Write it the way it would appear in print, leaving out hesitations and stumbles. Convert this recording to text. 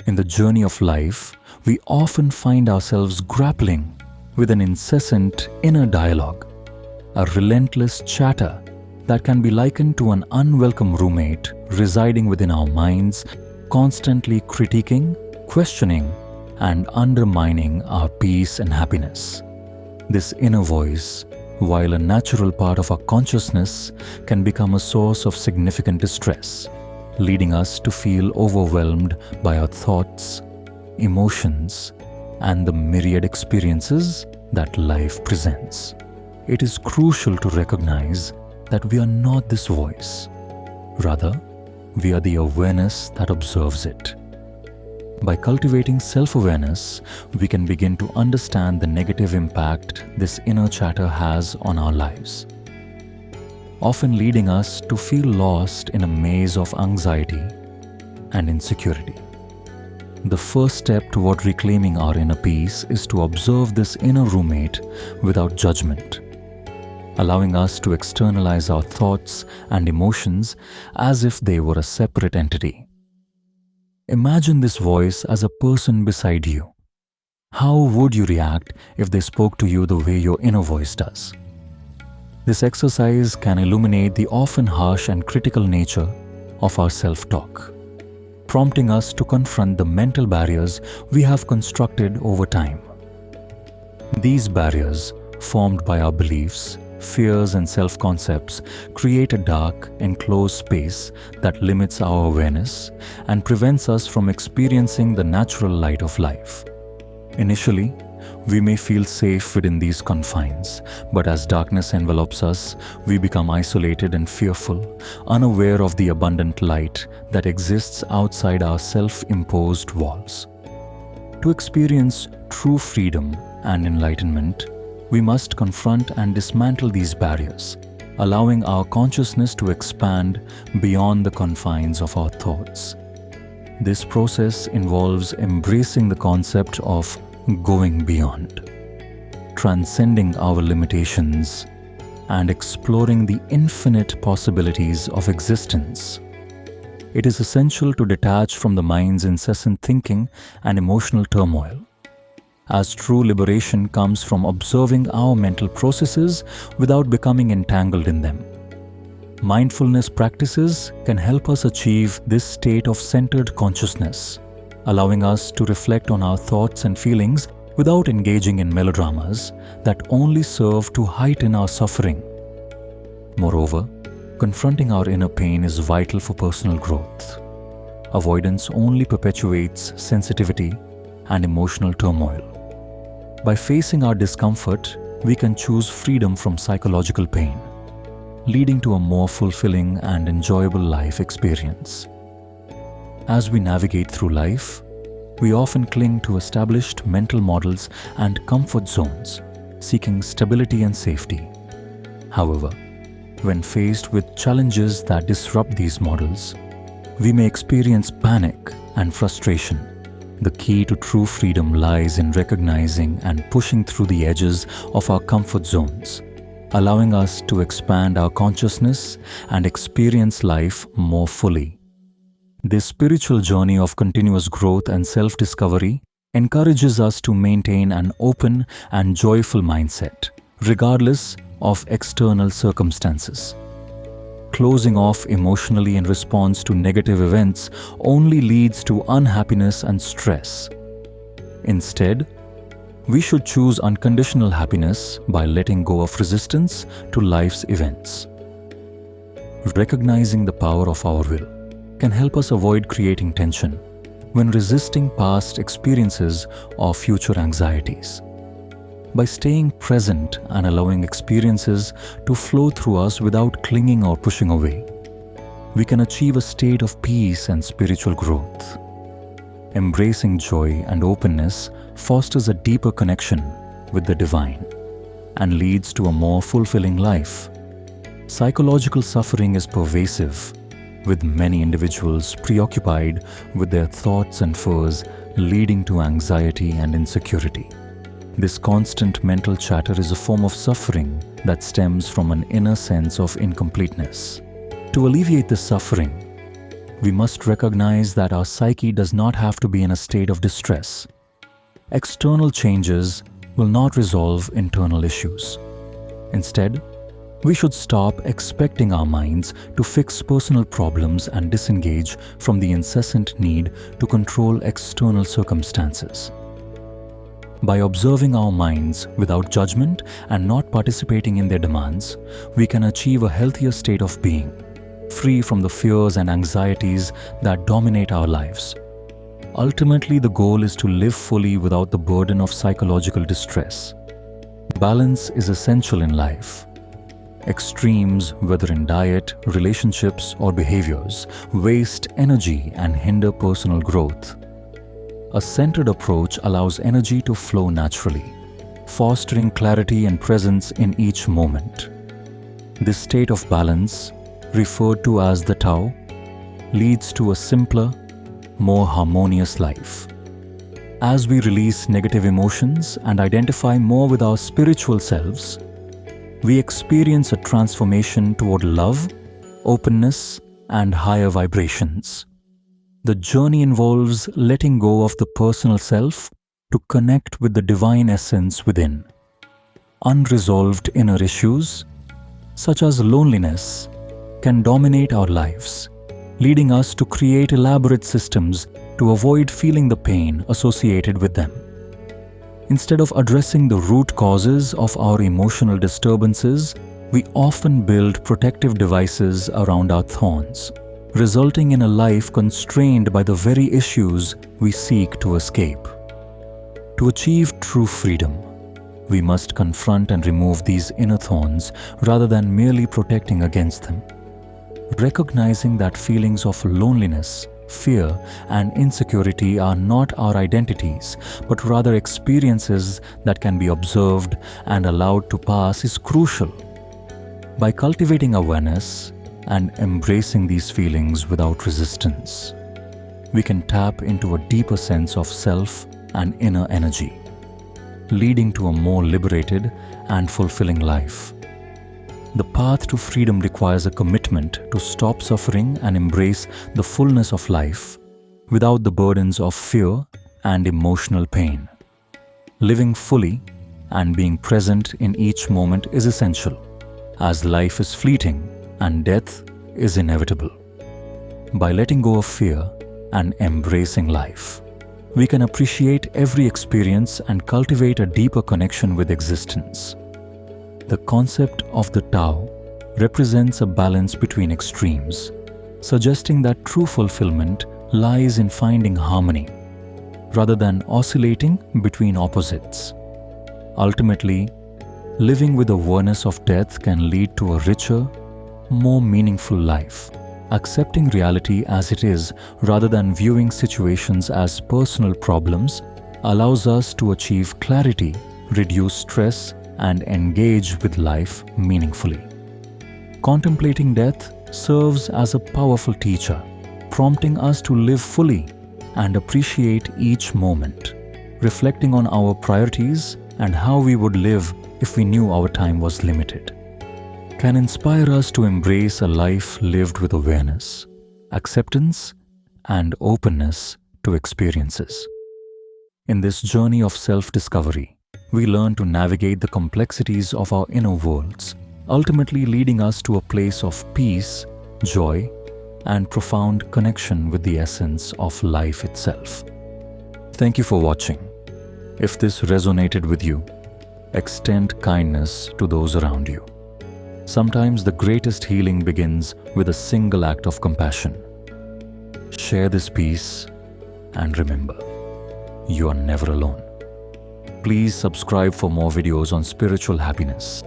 In the journey of life, we often find ourselves grappling with an incessant inner dialogue, a relentless chatter that can be likened to an unwelcome roommate residing within our minds, constantly critiquing, questioning, and undermining our peace and happiness. This inner voice, while a natural part of our consciousness, can become a source of significant distress, leading us to feel overwhelmed by our thoughts, emotions, and the myriad experiences that life presents. It is crucial to recognize that we are not this voice. Rather, we are the awareness that observes it. By cultivating self-awareness, we can begin to understand the negative impact this inner chatter has on our lives, often leading us to feel lost in a maze of anxiety and insecurity. The first step toward reclaiming our inner peace is to observe this inner roommate without judgment, allowing us to externalize our thoughts and emotions as if they were a separate entity. Imagine this voice as a person beside you. How would you react if they spoke to you the way your inner voice does? This exercise can illuminate the often harsh and critical nature of our self-talk, prompting us to confront the mental barriers we have constructed over time. These barriers, formed by our beliefs, fears, and self-concepts, create a dark, enclosed space that limits our awareness and prevents us from experiencing the natural light of life. Initially, we may feel safe within these confines, but as darkness envelops us, we become isolated and fearful, unaware of the abundant light that exists outside our self-imposed walls. To experience true freedom and enlightenment, we must confront and dismantle these barriers, allowing our consciousness to expand beyond the confines of our thoughts. This process involves embracing the concept of going beyond, transcending our limitations, and exploring the infinite possibilities of existence. It is essential to detach from the mind's incessant thinking and emotional turmoil, as true liberation comes from observing our mental processes without becoming entangled in them. Mindfulness practices can help us achieve this state of centered consciousness, allowing us to reflect on our thoughts and feelings without engaging in melodramas that only serve to heighten our suffering. Moreover, confronting our inner pain is vital for personal growth. Avoidance only perpetuates sensitivity and emotional turmoil. By facing our discomfort, we can choose freedom from psychological pain, leading to a more fulfilling and enjoyable life experience. As we navigate through life, we often cling to established mental models and comfort zones, seeking stability and safety. However, when faced with challenges that disrupt these models, we may experience panic and frustration. The key to true freedom lies in recognizing and pushing through the edges of our comfort zones, allowing us to expand our consciousness and experience life more fully. This spiritual journey of continuous growth and self-discovery encourages us to maintain an open and joyful mindset, regardless of external circumstances. Closing off emotionally in response to negative events only leads to unhappiness and stress. Instead, we should choose unconditional happiness by letting go of resistance to life's events. Recognizing the power of our will can help us avoid creating tension when resisting past experiences or future anxieties. By staying present and allowing experiences to flow through us without clinging or pushing away, we can achieve a state of peace and spiritual growth. Embracing joy and openness fosters a deeper connection with the divine and leads to a more fulfilling life. Psychological suffering is pervasive, with many individuals preoccupied with their thoughts and fears, leading to anxiety and insecurity. This constant mental chatter is a form of suffering that stems from an inner sense of incompleteness. To alleviate this suffering, we must recognize that our psyche does not have to be in a state of distress. External changes will not resolve internal issues. Instead, we should stop expecting our minds to fix personal problems and disengage from the incessant need to control external circumstances. By observing our minds without judgment and not participating in their demands, we can achieve a healthier state of being, free from the fears and anxieties that dominate our lives. Ultimately, the goal is to live fully without the burden of psychological distress. Balance is essential in life. Extremes, whether in diet, relationships, or behaviors, waste energy and hinder personal growth. A centered approach allows energy to flow naturally, fostering clarity and presence in each moment. This state of balance, referred to as the Tao, leads to a simpler, more harmonious life. As we release negative emotions and identify more with our spiritual selves, we experience a transformation toward love, openness, and higher vibrations. The journey involves letting go of the personal self to connect with the divine essence within. Unresolved inner issues, such as loneliness, can dominate our lives, leading us to create elaborate systems to avoid feeling the pain associated with them. Instead of addressing the root causes of our emotional disturbances, we often build protective devices around our thorns, resulting in a life constrained by the very issues we seek to escape. To achieve true freedom, we must confront and remove these inner thorns rather than merely protecting against them. Recognizing that feelings of loneliness, fear, and insecurity are not our identities, but rather experiences that can be observed and allowed to pass is crucial. By cultivating awareness and embracing these feelings without resistance, we can tap into a deeper sense of self and inner energy, leading to a more liberated and fulfilling life. The path to freedom requires a commitment to stop suffering and embrace the fullness of life without the burdens of fear and emotional pain. Living fully and being present in each moment is essential, as life is fleeting and death is inevitable. By letting go of fear and embracing life, we can appreciate every experience and cultivate a deeper connection with existence. The concept of the Tao represents a balance between extremes, suggesting that true fulfillment lies in finding harmony, rather than oscillating between opposites. Ultimately, living with awareness of death can lead to a richer, more meaningful life. Accepting reality as it is rather than viewing situations as personal problems allows us to achieve clarity, reduce stress, and engage with life meaningfully. Contemplating death serves as a powerful teacher, prompting us to live fully and appreciate each moment, reflecting on our priorities and how we would live if we knew our time was limited. Can inspire us to embrace a life lived with awareness, acceptance, and openness to experiences. In this journey of self-discovery, we learn to navigate the complexities of our inner worlds, ultimately leading us to a place of peace, joy, and profound connection with the essence of life itself. Thank you for watching. If this resonated with you, extend kindness to those around you. Sometimes the greatest healing begins with a single act of compassion. Share this peace and remember, you are never alone. Please subscribe for more videos on spiritual happiness.